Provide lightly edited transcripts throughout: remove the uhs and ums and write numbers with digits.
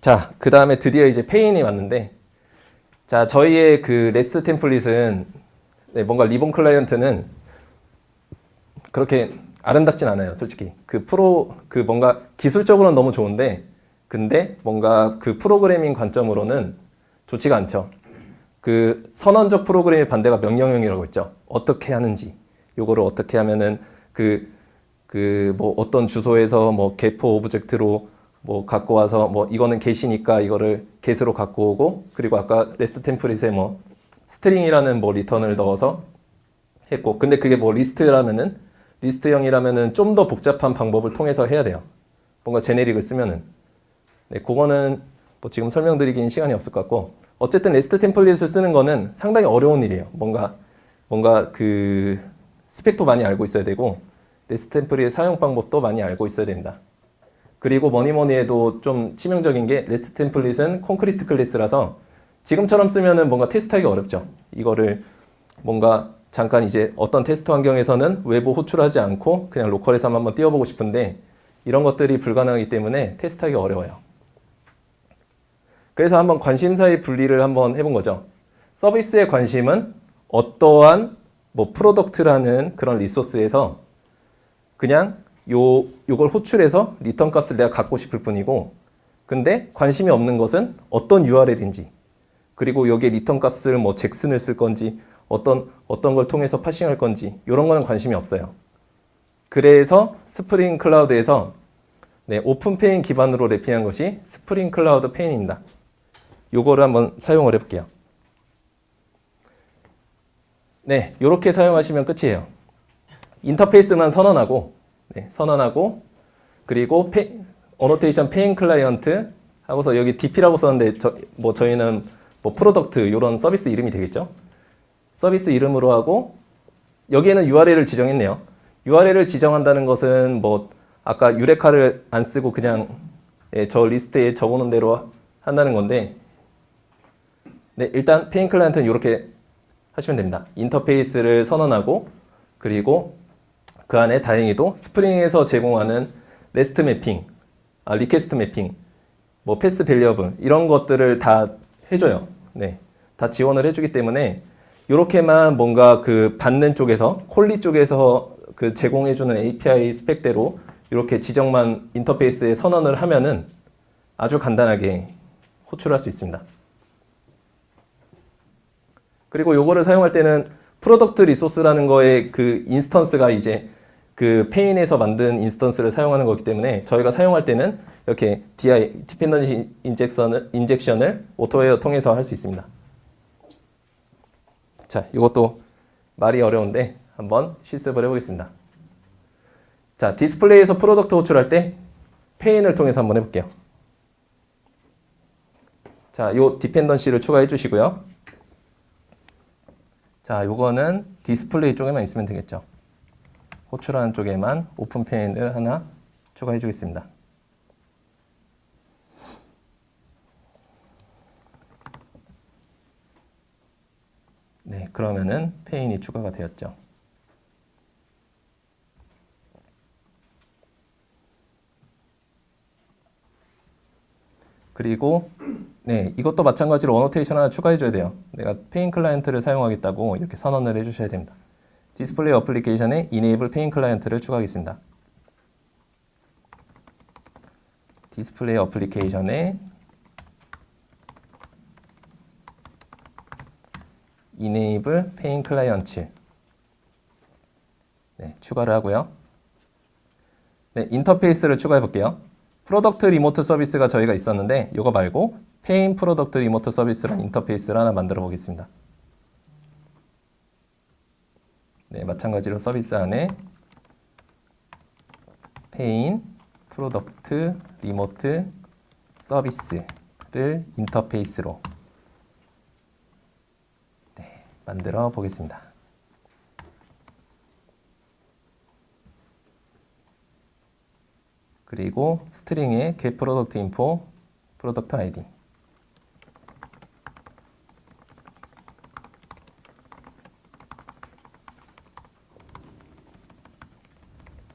자, 그 다음에 드디어 이제 페인이 왔는데, 자, 저희의 그 레스트 템플릿은 네, 뭔가 리본 클라이언트는 그렇게 아름답진 않아요, 솔직히. 그 뭔가 기술적으로는 너무 좋은데, 근데 뭔가 그 프로그래밍 관점으로는 좋지가 않죠. 그 선언적 프로그램의 반대가 명령형이라고 했죠. 어떻게 하는지, 요거를 어떻게 하면은 뭐 어떤 주소에서 뭐 개포 오브젝트로 뭐 갖고 와서 뭐 이거는 get이니까 이거를 get으로 갖고 오고, 그리고 아까 레스트 템플릿에 뭐 스트링이라는 뭐 리턴을 넣어서 했고, 근데 그게 뭐 리스트형이라면은 좀 더 복잡한 방법을 통해서 해야 돼요. 뭔가 제네릭을 쓰면은. 네, 그거는 뭐 지금 설명드리기는 시간이 없을 것 같고, 어쨌든 레스트 템플릿을 쓰는 거는 상당히 어려운 일이에요. 뭔가 그 스펙도 많이 알고 있어야 되고, 레스트 템플릿의 사용 방법도 많이 알고 있어야 됩니다. 그리고 뭐니 해도 좀 치명적인 게 레스트 템플릿은 콘크리트 클래스라서 지금처럼 쓰면은 뭔가 테스트하기 어렵죠. 이거를 뭔가 잠깐 이제 어떤 테스트 환경에서는 외부 호출하지 않고 그냥 로컬에서만 한번 띄워보고 싶은데, 이런 것들이 불가능하기 때문에 테스트하기 어려워요. 그래서 한번 관심사의 분리를 한번 해본 거죠. 서비스의 관심은 어떠한 뭐 프로덕트라는 그런 리소스에서 그냥 요걸 호출해서 리턴 값을 내가 갖고 싶을 뿐이고, 근데 관심이 없는 것은 어떤 URL인지, 그리고 여기에 리턴 값을 뭐 잭슨을 쓸 건지, 어떤 걸 통해서 파싱할 건지, 이런 거는 관심이 없어요. 그래서 스프링 클라우드에서 네, 오픈 페인 기반으로 랩핑한 것이 스프링 클라우드 페인입니다. 요거를 한번 사용을 해볼게요. 네, 이렇게 사용하시면 끝이에요. 인터페이스만 선언하고, 네, 선언하고, 그리고 어노테이션 페인 클라이언트 하고서 여기 DP라고 썼는데 저희는 뭐 프로덕트 이런 서비스 이름이 되겠죠. 서비스 이름으로 하고, 여기에는 URL을 지정했네요. URL을 지정한다는 것은 뭐 아까 유레카를 안 쓰고 그냥 저 리스트에 적어놓은 대로 한다는 건데, 네, 일단 페인 클라이언트는 이렇게 하시면 됩니다. 인터페이스를 선언하고, 그리고 그 안에 다행히도 스프링에서 제공하는 레스트 매핑, 리퀘스트 매핑, 뭐 패스 밸리어블 이런 것들을 다 해줘요. 네, 다 지원을 해주기 때문에 이렇게만 뭔가 그 받는 쪽에서 콜리 쪽에서 그 제공해주는 API 스펙대로 이렇게 지정만 인터페이스에 선언을 하면은 아주 간단하게 호출할 수 있습니다. 그리고 요거를 사용할 때는 프로덕트 리소스라는 거에 그 인스턴스가 이제 그 페인에서 만든 인스턴스를 사용하는 거기 때문에 저희가 사용할 때는 이렇게 디펜던시 인젝션을 오토웨어 통해서 할 수 있습니다. 자, 이것도 말이 어려운데 한번 실습을 해보겠습니다. 자, 디스플레이에서 프로덕트 호출할 때 페인을 통해서 한번 해볼게요. 자, 요 디펜던시를 추가해 주시고요. 자, 요거는 디스플레이 쪽에만 있으면 되겠죠. 호출하는 쪽에만 오픈 페인을 하나 추가해 주겠습니다. 네, 그러면은 페인이 추가가 되었죠. 그리고 네, 이것도 마찬가지로 어노테이션 하나 추가해 줘야 돼요. 내가 페인 클라이언트를 사용하겠다고 이렇게 선언을 해 주셔야 됩니다. 디스플레이 어플리케이션에 enable 페인 클라이언트를 추가하겠습니다. 디스플레이 어플리케이션에 enable 페인 클라이언트 네, 추가를 하고요. 네, 인터페이스를 추가해 볼게요. 프로덕트 리모트 서비스가 저희가 있었는데 이거 말고 페인 프로덕트 리모트 서비스라는 인터페이스를 하나 만들어 보겠습니다. 네, 마찬가지로 서비스 안에 페인 프로덕트 리모트 서비스를 인터페이스로 네, 만들어 보겠습니다. 그리고 스트링에 get product info product id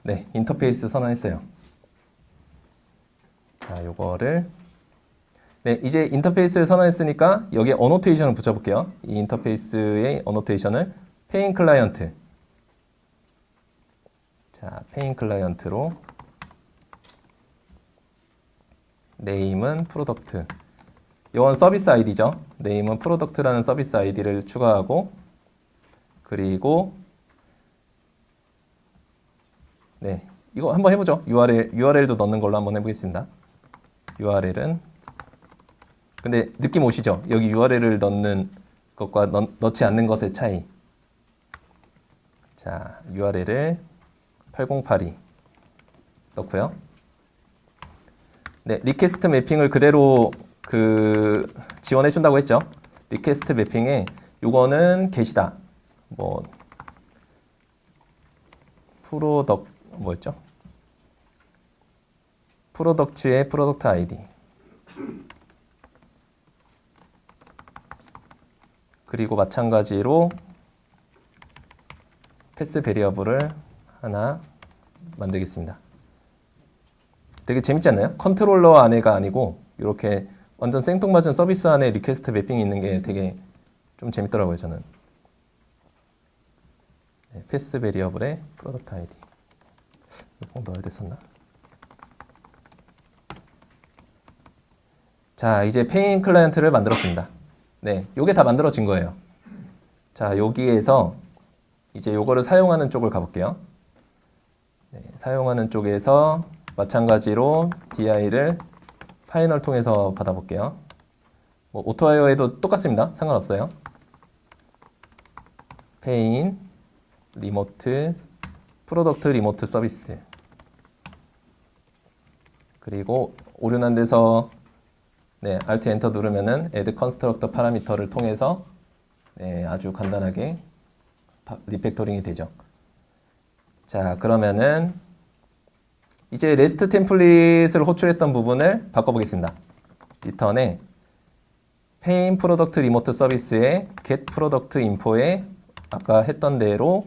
네, 인터페이스 선언했어요. 자, 요거를 네, 이제 인터페이스를 선언했으니까 여기에 어노테이션을 붙여볼게요. 이 인터페이스의 어노테이션을 페인 클라이언트. 자, 페인 클라이언트로 네임은 프로덕트. 이건 서비스 아이디죠. 네임은 프로덕트라는 서비스 아이디를 추가하고 그리고 네, 이거 한번 해보죠. URL도 넣는 걸로 한번 해보겠습니다. URL은 근데 느낌 오시죠? 여기 URL을 넣는 것과 넣지 않는 것의 차이. 자, URL을 8082 넣고요. 네, 리퀘스트 매핑을 그대로 지원해 준다고 했죠. 리퀘스트 매핑에 요거는 get이다. 뭐 뭐였죠? 프로덕트의 프로덕트 아이디. 그리고 마찬가지로 패스 베리어블을 하나 만들겠습니다. 되게 재밌지 않나요? 컨트롤러 안에가 아니고 이렇게 완전 생뚱맞은 서비스 안에 리퀘스트 매핑이 있는 게 되게 좀 재밌더라고요, 저는. 네, 패스 베리어블의 프로덕트 아이디. 이거 넣어야 됐었나? 자, 이제 페인 클라이언트를 만들었습니다. 네, 요게 다 만들어진 거예요. 자, 여기에서 이제 요거를 사용하는 쪽을 가볼게요. 네, 사용하는 쪽에서 마찬가지로 DI를 파이널 통해서 받아볼게요. 뭐 오토와이어에도 똑같습니다. 상관없어요. 페인 리모트 프로덕트 리모트 서비스. 그리고 오류난 데서 네, Alt 엔터 누르면은 add constructor 파라미터를 통해서 네, 아주 간단하게 리팩토링이 되죠. 자, 그러면은 이제 REST 템플릿을 호출했던 부분을 바꿔보겠습니다. 리턴에 페인 프로덕트 리모트 서비스의 get 프로덕트 인포에 아까 했던 대로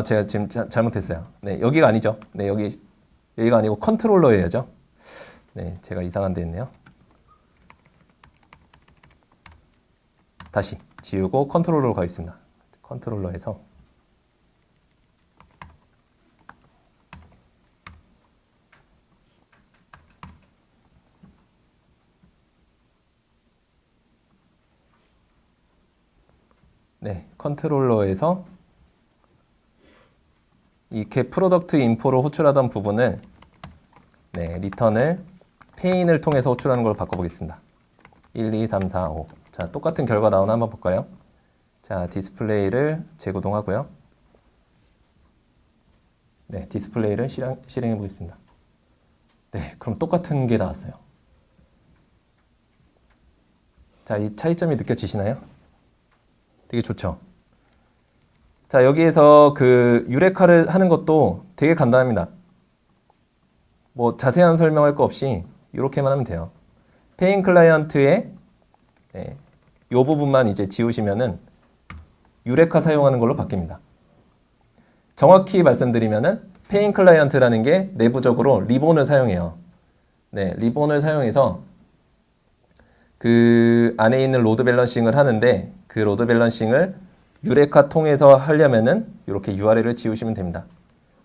제가 지금 잘못했어요. 네, 여기가 아니죠. 네, 여기가 아니고 컨트롤러여야죠. 네, 제가 이상한 데 했네요. 다시 지우고 컨트롤러로 가겠습니다. 컨트롤러에서 네, 컨트롤러에서 이 get 프로덕트 인포로 호출하던 부분을 네, 리턴을 페인을 통해서 호출하는 걸 바꿔보겠습니다. 1, 2, 3, 4, 5. 자, 똑같은 결과 나오나 한번 볼까요? 자, 디스플레이를 재구동하고요. 네, 디스플레이를 실행해 보겠습니다. 네, 그럼 똑같은 게 나왔어요. 자, 이 차이점이 느껴지시나요? 되게 좋죠? 자, 여기에서 유레카를 하는 것도 되게 간단합니다. 뭐 자세한 설명할 거 없이 이렇게만 하면 돼요. 페인 클라이언트의 네, 이 부분만 이제 지우시면은 유레카 사용하는 걸로 바뀝니다. 정확히 말씀드리면은 페인 클라이언트라는 게 내부적으로 리본을 사용해요. 네, 리본을 사용해서 그 안에 있는 로드 밸런싱을 하는데 그 로드 밸런싱을 유레카 통해서 하려면은 이렇게 URL을 지우시면 됩니다.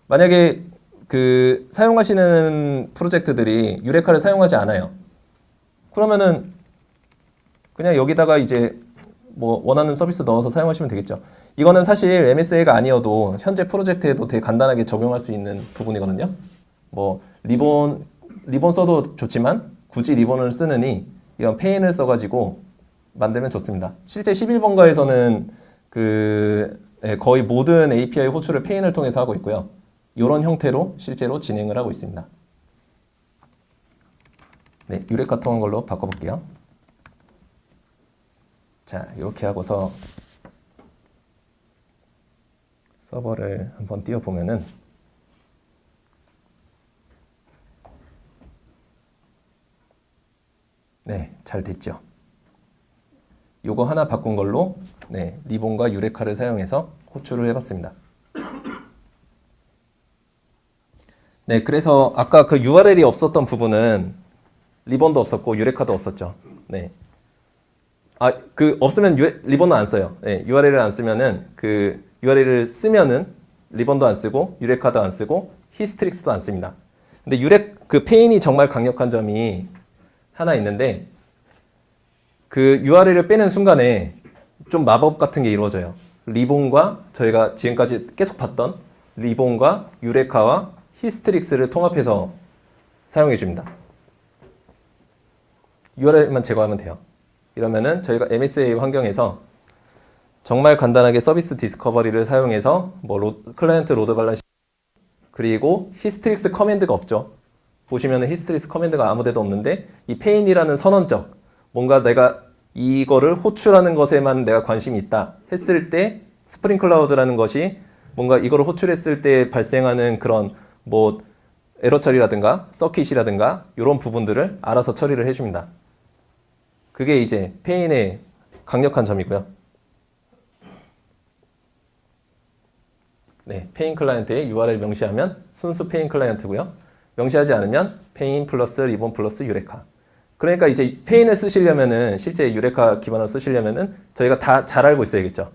만약에 사용하시는 프로젝트들이 유레카를 사용하지 않아요. 그러면은 그냥 여기다가 이제 뭐 원하는 서비스 넣어서 사용하시면 되겠죠. 이거는 사실 MSA가 아니어도 현재 프로젝트에도 되게 간단하게 적용할 수 있는 부분이거든요. 뭐 리본 써도 좋지만 굳이 리본을 쓰느니 이런 페인을 써가지고 만들면 좋습니다. 실제 11번가에서는 거의 모든 API 호출을 페인을 통해서 하고 있고요. 이런 형태로 실제로 진행을 하고 있습니다. 네, 유레카 통한 걸로 바꿔볼게요. 자, 이렇게 하고서 서버를 한번 띄워보면은 네, 잘 됐죠. 요거 하나 바꾼 걸로 네, 리본과 유레카를 사용해서 호출을 해봤습니다. 네, 그래서 아까 그 URL이 없었던 부분은 리본도 없었고 유레카도 없었죠. 네. 아, 그 없으면 리본은 안 써요. 네, URL을 안 쓰면은 그 URL을 쓰면은 리본도 안 쓰고 유레카도 안 쓰고 히스트릭스도 안 씁니다. 근데 그 페인이 정말 강력한 점이 하나 있는데 그 URL을 빼는 순간에 좀 마법 같은 게 이루어져요. 리본과 저희가 지금까지 계속 봤던 리본과 유레카와 히스트릭스를 통합해서 사용해 줍니다. URL만 제거하면 돼요. 이러면은 저희가 MSA 환경에서 정말 간단하게 서비스 디스커버리를 사용해서 뭐 클라이언트 로드 발란스 그리고 히스트릭스 커맨드가 없죠. 보시면은 히스트릭스 커맨드가 아무데도 없는데 이 페인이라는 선언적 뭔가 내가 이거를 호출하는 것에만 내가 관심이 있다 했을 때 스프링 클라우드라는 것이 뭔가 이거를 호출했을 때 발생하는 그런 뭐 에러 처리라든가 서킷이라든가 이런 부분들을 알아서 처리를 해줍니다. 그게 이제 페인의 강력한 점이고요. 네, 페인 클라이언트에 URL 명시하면 순수 페인 클라이언트고요. 명시하지 않으면 페인 플러스 리본 플러스 유레카. 그러니까 이제 페인을 쓰시려면은 실제 유레카 기반으로 쓰시려면은 저희가 다 잘 알고 있어야겠죠.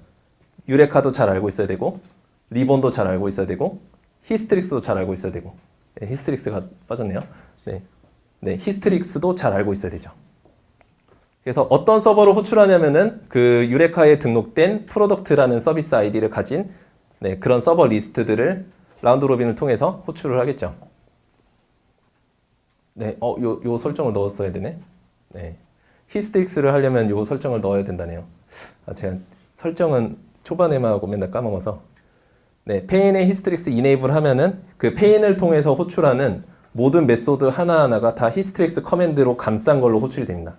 유레카도 잘 알고 있어야 되고 리본도 잘 알고 있어야 되고 히스트릭스도 잘 알고 있어야 되고 네, 히스트릭스가 빠졌네요. 네, 네, 히스트릭스도 잘 알고 있어야 되죠. 그래서 어떤 서버를 호출하냐면은 그 유레카에 등록된 프로덕트라는 서비스 아이디를 가진 네, 그런 서버 리스트들을 라운드 로빈을 통해서 호출을 하겠죠. 네, 요 설정을 넣었어야 되네. 네, 히스트릭스를 하려면 요 설정을 넣어야 된다네요. 아, 제가 설정은 초반에만 하고 맨날 까먹어서. 네, 페인의 히스트릭스 이네이블 하면은 그 페인을 통해서 호출하는 모든 메소드 하나하나가 다 히스트릭스 커맨드로 감싼 걸로 호출이 됩니다.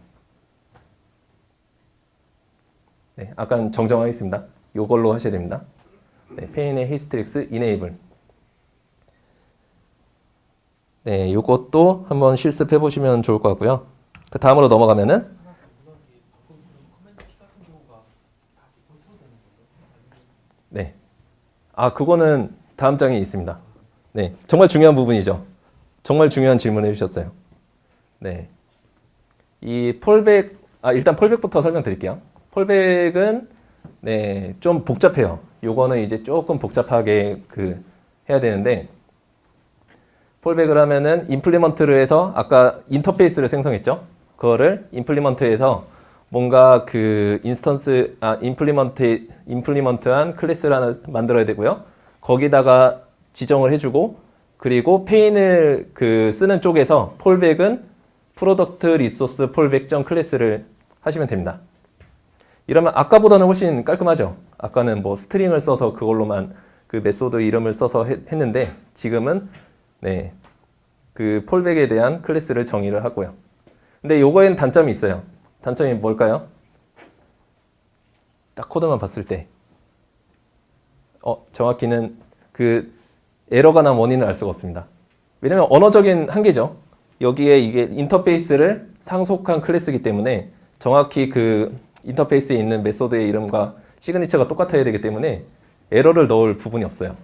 네, 아까 정정하겠습니다. 요걸로 하셔야 됩니다. 네, 페인의 히스트릭스 이네이블. 네, 요것도 한번 실습해 보시면 좋을 것 같고요. 그 다음으로 넘어가면은 네. 아, 그거는 다음 장에 있습니다. 네, 정말 중요한 부분이죠. 정말 중요한 질문을 해주셨어요. 네, 이 폴백, 일단 폴백부터 설명드릴게요. 폴백은 네, 좀 복잡해요. 요거는 이제 조금 복잡하게 해야 되는데 폴백을 하면은 임플리먼트를 해서 아까 인터페이스를 생성했죠. 그거를 임플리먼트해서 뭔가 그 임플리먼트한 클래스를 하나 만들어야 되고요. 거기다가 지정을 해주고 그리고 페인을 쓰는 쪽에서 폴백은 프로덕트 리소스 폴백 클래스를 하시면 됩니다. 이러면 아까보다는 훨씬 깔끔하죠. 아까는 뭐 스트링을 써서 그걸로만 그 메소드 이름을 써서 했는데 지금은 네, 그 폴백에 대한 클래스를 정의를 하고요. 근데 요거에는 단점이 있어요. 단점이 뭘까요? 딱 코드만 봤을 때 정확히는 그 에러가 난 원인을 알 수가 없습니다. 왜냐면 언어적인 한계죠. 여기에 이게 인터페이스를 상속한 클래스이기 때문에 정확히 그 인터페이스에 있는 메소드의 이름과 시그니처가 똑같아야 되기 때문에 에러를 넣을 부분이 없어요.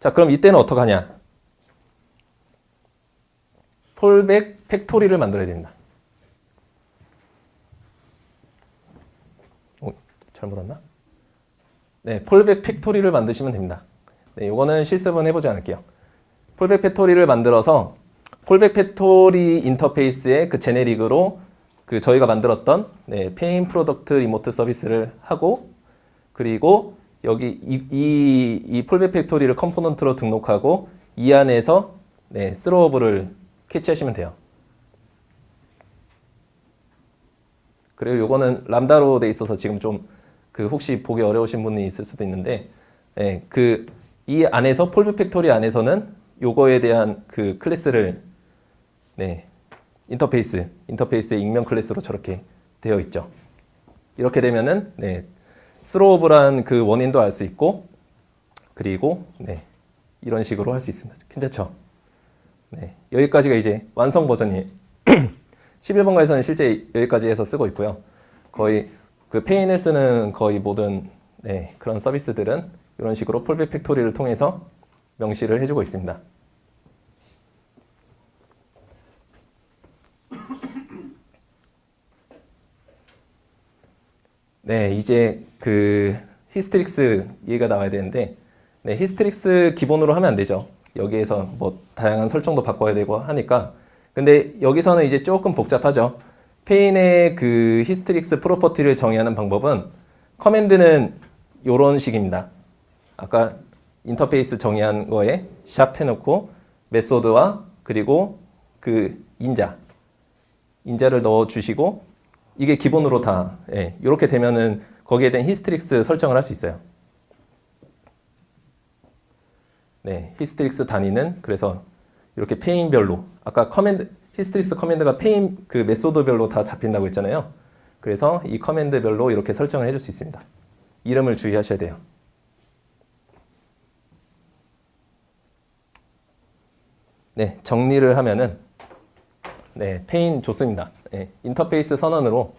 자, 그럼 이때는 어떻게 하냐? 폴백 팩토리를 만들어야 됩니다. 잘못 왔나? 네, 폴백 팩토리를 만드시면 됩니다. 네, 이거는 실습은 해보지 않을게요. 폴백 팩토리를 만들어서 폴백 팩토리 인터페이스의 그 제네릭으로 저희가 만들었던 네, 페인 프로덕트 리모트 서비스를 하고 그리고 여기 이 폴백 팩토리를 컴포넌트로 등록하고 이 안에서 네, 스로어브를 캐치하시면 돼요. 그리고 요거는 람다로 돼 있어서 지금 좀 혹시 보기 어려우신 분이 있을 수도 있는데 네, 이 안에서 폴백 팩토리 안에서는 요거에 대한 클래스를 네, 인터페이스의 익명 클래스로 저렇게 되어 있죠. 이렇게 되면은 네, 스로우브란 그 원인도 알 수 있고 그리고 네, 이런 식으로 할 수 있습니다. 괜찮죠? 네, 여기까지가 이제 완성 버전이에요. 11번가에서는 실제 여기까지 해서 쓰고 있고요. 거의 페인을 쓰는 거의 모든 네, 그런 서비스들은 이런 식으로 폴백 팩토리를 통해서 명시를 해주고 있습니다. 네, 이제 그 히스트릭스 이해가 나와야 되는데, 네, 히스트릭스 기본으로 하면 안 되죠. 여기에서 뭐 다양한 설정도 바꿔야 되고 하니까. 근데 여기서는 이제 조금 복잡하죠. 페인의 그 히스트릭스 프로퍼티를 정의하는 방법은 커맨드는 이런 식입니다. 아까 인터페이스 정의한 거에 샵 해놓고 메소드와 그리고 그 인자를 넣어 주시고 이게 기본으로 다 이렇게 되면은 거기에 대한 히스트릭스 설정을 할 수 있어요. 네, 히스트릭스 단위는 그래서 이렇게 페인별로 아까 히스트릭스 커맨드가 페인 그 메소드별로 다 잡힌다고 했잖아요. 그래서 이 커맨드별로 이렇게 설정을 해줄 수 있습니다. 이름을 주의하셔야 돼요. 네, 정리를 하면은 네, 페인 좋습니다. 네, 인터페이스 선언으로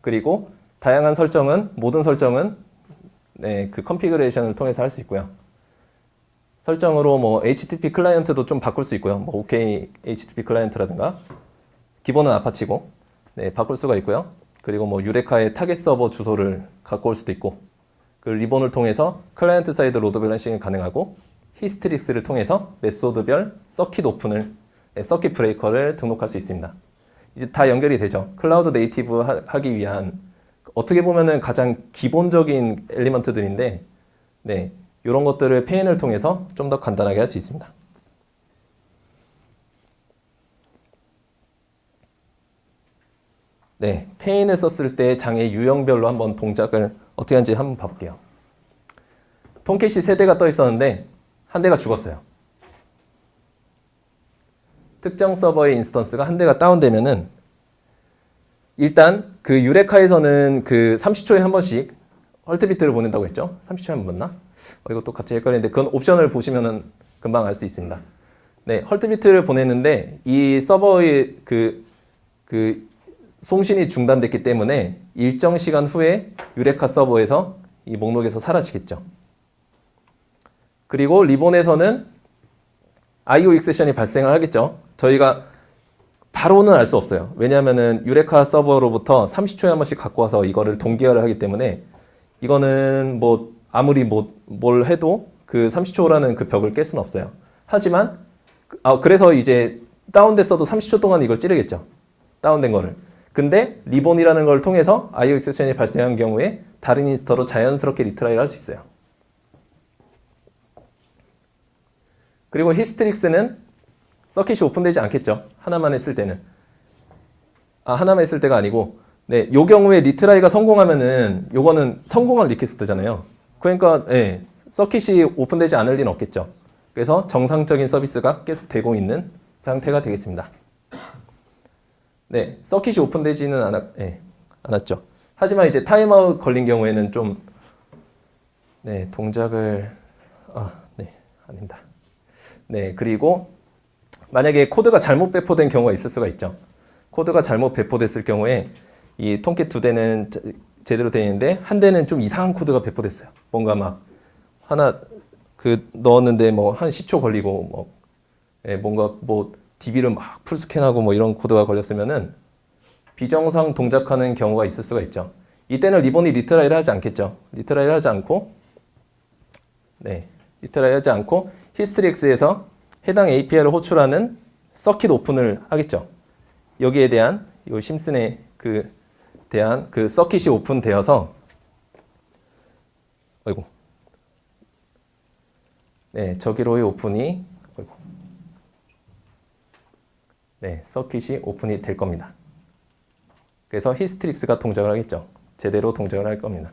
그리고 다양한 설정은 모든 설정은 네, 그 컨피그레이션을 통해서 할 수 있고요. 설정으로 뭐 HTTP 클라이언트도 좀 바꿀 수 있고요. 뭐 OK HTTP 클라이언트라든가 기본은 아파치고 네, 바꿀 수가 있고요. 그리고 뭐 유레카의 타겟 서버 주소를 갖고 올 수도 있고 그 리본을 통해서 클라이언트 사이드 로드 밸런싱이 가능하고 히스트릭스를 통해서 메소드별 서킷 오픈을 서킷 브레이커를 등록할 수 있습니다. 이제 다 연결이 되죠. 클라우드 네이티브 하기 위한 어떻게 보면은 가장 기본적인 엘리먼트들인데 네, 이런 것들을 페인을 통해서 좀 더 간단하게 할 수 있습니다. 네, 페인을 썼을 때 장애 유형별로 한번 동작을 어떻게 하는지 한번 봐볼게요. 톰캣이 3대가 떠 있었는데 한 대가 죽었어요. 특정 서버의 인스턴스가 한 대가 다운되면은 일단 그 유레카에서는 그 30초에 한 번씩 헐트비트를 보낸다고 했죠? 30초에 한 번 맞나? 이것도 갑자기 헷갈리는데 그건 옵션을 보시면은 금방 알 수 있습니다. 네, 헐트비트를 보냈는데 이 서버의 그 송신이 중단됐기 때문에 일정 시간 후에 유레카 서버에서 이 목록에서 사라지겠죠. 그리고 리본에서는 IO 익세션이 발생을 하겠죠. 저희가 바로는 알 수 없어요. 왜냐하면은 유레카 서버로부터 30초에 한 번씩 갖고 와서 이거를 동기화를 하기 때문에 이거는 뭐 아무리 뭘 해도 그 30초라는 그 벽을 깰 수는 없어요. 하지만 그래서 이제 다운됐어도 30초 동안 이걸 찌르겠죠. 다운된 거를. 근데 리본이라는 걸 통해서 IO 익세션이 발생한 경우에 다른 인스터로 자연스럽게 리트라이를 할 수 있어요. 그리고 히스트릭스는 서킷이 오픈되지 않겠죠. 하나만 했을 때는. 하나만 했을 때가 아니고 네, 요 경우에 리트라이가 성공하면은 요거는 성공한 리퀘스트잖아요. 그러니까 서킷이 오픈되지 않을 리는 없겠죠. 그래서 정상적인 서비스가 계속 되고 있는 상태가 되겠습니다. 네, 서킷이 오픈되지는 않았죠. 하지만 이제 타임아웃 걸린 경우에는 좀 네, 동작을 아닙니다. 네, 그리고 만약에 코드가 잘못 배포된 경우가 있을 수가 있죠. 코드가 잘못 배포됐을 경우에 이 톰캣 2대는 제대로 되어 있는데 한 대는 좀 이상한 코드가 배포됐어요. 뭔가 막 하나 넣었는데 뭐 한 10초 걸리고 뭐 뭔가 뭐 DB를 막 풀스캔하고 뭐 이런 코드가 걸렸으면은 비정상 동작하는 경우가 있을 수가 있죠. 이때는 리본이 리트라이를 하지 않겠죠. 리트라이를 하지 않고 리트라이 하지 않고 히스트릭스에서 해당 API를 호출하는 서킷 오픈을 하겠죠. 여기에 대한 이 심슨에 대한 그 서킷이 오픈되어서 저기로의 오픈이 서킷이 오픈이 될 겁니다. 그래서 히스트릭스가 동작을 하겠죠. 제대로 동작을 할 겁니다.